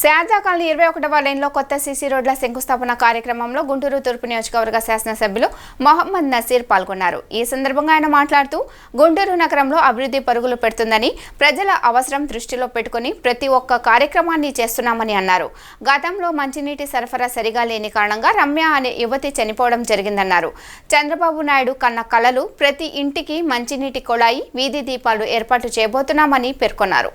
Sharada colony 21వ లైన్లో కొత్త సీసీ రోడ్ల శంకుస్థాపన కార్యక్రమంలో గుంటూరు తూర్పు నియోజకవర్గ శాసనసభ్యులు మొహమ్మద్ నసీర్ పాల్గొన్నారు. ఈ సందర్భంగా ఆయన మాట్లాడుతూ గుంటూరు నగరంలో అభివృద్ధి పరుగులు పెడుతుందని, ప్రజల అవసరం దృష్టిలో పెట్టుకుని ప్రతి ఒక్క కార్యక్రమాన్ని చేస్తున్నామని అన్నారు. గతంలో మంచినీటి సరఫరా సరిగా లేని కారణంగా రమ్య అనే యువతి చనిపోవడం జరిగిందన్నారు. చంద్రబాబు నాయుడు కన్న కలలు ప్రతి ఇంటికి మంచినీటి కొళాయి, వీధి దీపాలు ఏర్పాటు చేయబోతున్నామని పేర్కొన్నారు.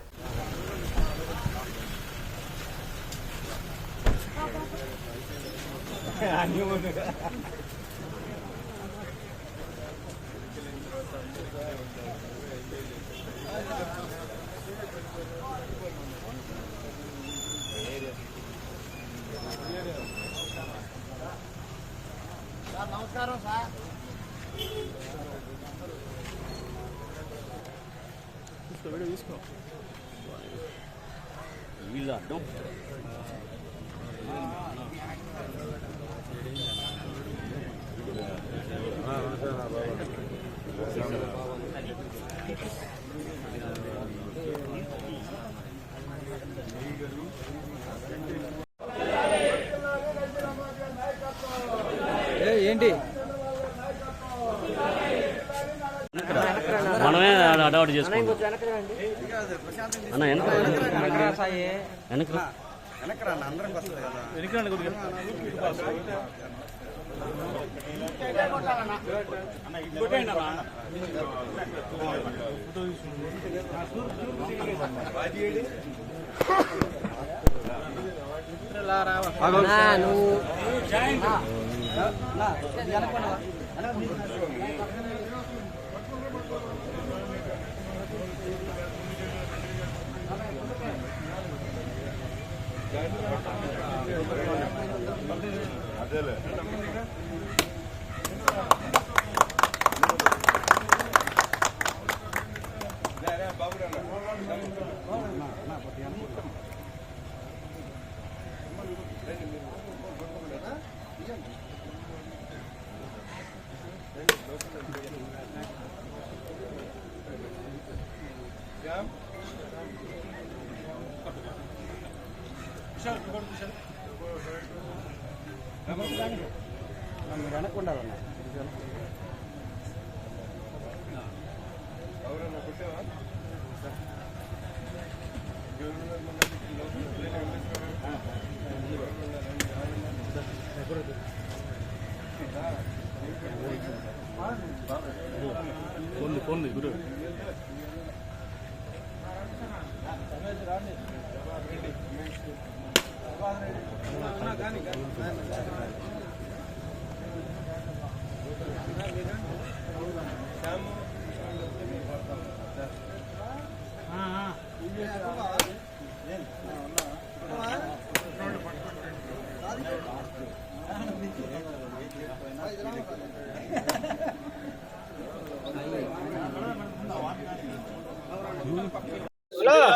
నమస్కారం సార్. తీసుకో వీళ్ళు అడ్డం ఏంటి మనమే అడవాటు చేసుకోండి అన్న. అదేలే వెనకుండాలన్నా పొంది గురు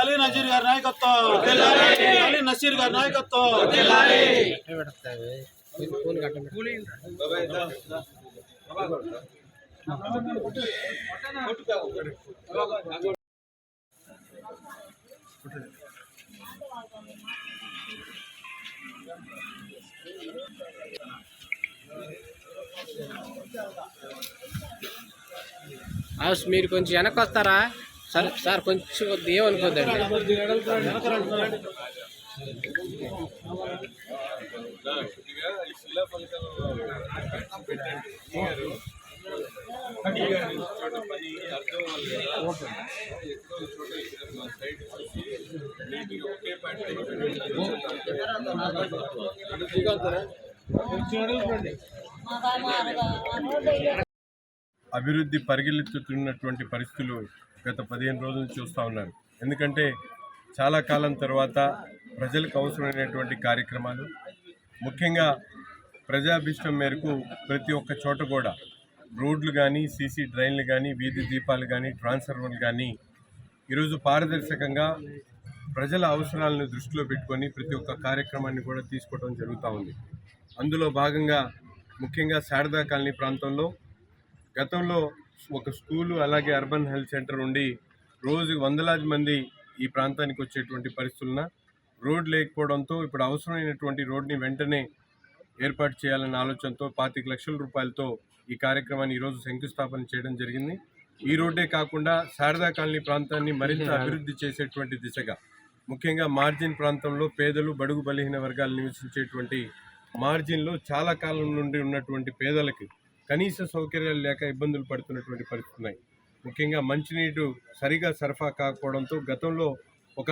అలీ నజీర్ గారి నాయకత్వం, అలీ నసీర్ గారి నాయకత్వం. మీరు కొంచెం వెనక్కి వస్తారా సార్? కొంచెం ఏమనుకోద్దండి. అభివృద్ధి పరిగెత్తుతున్నటువంటి పరిస్థితులు గత 15 రోజులు చూస్తూ ఉన్నారు. ఎందుకంటే చాలా కాలం తర్వాత ప్రజలకు అవసరమైనటువంటి కార్యక్రమాలు, ముఖ్యంగా ప్రజాభిష్టం మేరకు ప్రతి ఒక్క చోట కూడా రోడ్లు కానీ, సీసీ డ్రైన్లు కానీ, వీధి దీపాలు కానీ, ట్రాన్స్ఫార్మర్లు కానీ ఈరోజు పారదర్శకంగా ప్రజల అవసరాలను దృష్టిలో పెట్టుకొని ప్రతి ఒక్క కార్యక్రమాన్ని కూడా తీసుకోవడం జరుగుతూ ఉంది. అందులో భాగంగా ముఖ్యంగా శారదా కాలనీ ప్రాంతంలో గతంలో ఒక స్కూలు, అలాగే అర్బన్ హెల్త్ సెంటర్ ఉండి రోజు వందలాది మంది ఈ ప్రాంతానికి వచ్చేటువంటి పరిస్థితులను రోడ్ లేకపోవడంతో ఇప్పుడు అవసరమైనటువంటి రోడ్ని వెంటనే ఏర్పాటు చేయాలన్న ఆలోచనతో 25 లక్షల రూపాయలతో ఈ కార్యక్రమాన్ని ఈరోజు శంకుస్థాపన చేయడం జరిగింది. ఈ రోడ్డే కాకుండా శారదా కాలనీ ప్రాంతాన్ని మరింత అభివృద్ధి చేసేటువంటి దిశగా, ముఖ్యంగా మార్జిన్ ప్రాంతంలో పేదలు, బడుగు బలహీన వర్గాలు నివసించేటువంటి మార్జిన్లో చాలా కాలం నుండి ఉన్నటువంటి పేదలకి కనీస సౌకర్యాలు లేక ఇబ్బందులు పడుతున్నటువంటి పరిస్థితులు ఉన్నాయి. ముఖ్యంగా మంచినీరు సరిగా సరఫరా కాకపోవడంతో గతంలో ఒక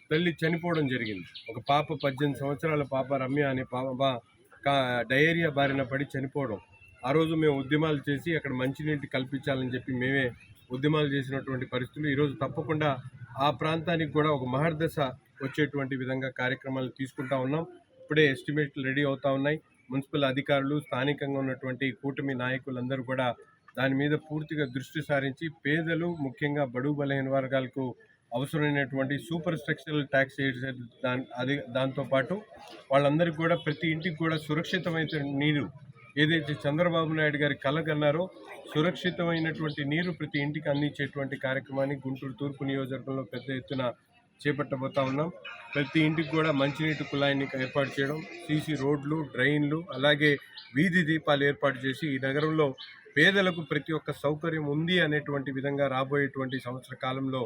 తల్లి చనిపోవడం జరిగింది. ఒక పాప 18 సంవత్సరాల పాప రమ్య అనే పాప డయేరియా బారిన పడి చనిపోవడం. ఆ రోజు మేము ఉద్యమాలు చేసి అక్కడ మంచినీటి కల్పించాలని చెప్పి మేమే ఉద్యమాలు చేసినటువంటి పరిస్థితులు. ఈరోజు తప్పకుండా ఆ ప్రాంతానికి కూడా ఒక మహర్దశ వచ్చేటువంటి విధంగా కార్యక్రమాలు తీసుకుంటా ఉన్నాం. ఇప్పుడే ఎస్టిమేట్లు రెడీ అవుతా ఉన్నాయి. మున్సిపల్ అధికారులు, స్థానికంగా ఉన్నటువంటి కూటమి నాయకులందరూ కూడా దాని మీద పూర్తిగా దృష్టి సారించి పేదలు, ముఖ్యంగా బడుగు బలహీన వర్గాలకు అవసరమైనటువంటి సూపర్ స్ట్రక్చరల్ ట్యాక్స్ దాంతోపాటు వాళ్ళందరికీ కూడా ప్రతి ఇంటికి కూడా సురక్షితమైన నీరు, ఏదైతే చంద్రబాబు నాయుడు గారి కలగన్నారో సురక్షితమైనటువంటి నీరు ప్రతి ఇంటికి అందించేటువంటి కార్యక్రమాన్ని గుంటూరు తూర్పు నియోజకవర్గంలో పెద్ద ఎత్తున చేపట్టబోతా ఉన్నాం. ప్రతి ఇంటికి కూడా మంచినీటి కుళాయిని ఏర్పాటు చేయడం, సీసీ రోడ్లు, డ్రైన్లు, అలాగే వీధి దీపాలు ఏర్పాటు చేసి ఈ నగరంలో పేదలకు ప్రతి ఒక్క సౌకర్యం ఉంది అనేటువంటి విధంగా రాబోయేటువంటి సంవత్సర కాలంలో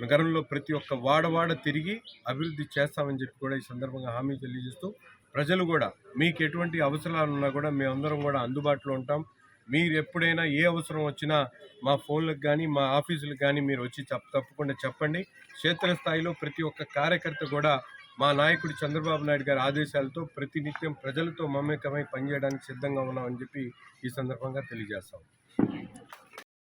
నగరంలో ప్రతి ఒక్క వాడవాడ తిరిగి అభివృద్ధి చేస్తామని చెప్పి కూడా ఈ సందర్భంగా హామీ తెలియజేస్తూ, ప్రజలు కూడా మీకు ఎటువంటి అవసరాలు ఉన్నా కూడా మేమందరం కూడా అందుబాటులో ఉంటాం. మీరు ఎప్పుడైనా ఏ అవసరం వచ్చినా మా ఫోన్లకు కానీ మా ఆఫీసులకు కానీ మీరు వచ్చి తప్పకుండా చెప్పండి. క్షేత్రస్థాయిలో ప్రతి ఒక్క కార్యకర్త కూడా మా నాయకుడు చంద్రబాబు నాయుడు గారి ఆదేశాలతో ప్రతినిత్యం ప్రజలతో మమేకమై పనిచేయడానికి సిద్ధంగా ఉన్నామని చెప్పి ఈ సందర్భంగా తెలియజేస్తాం.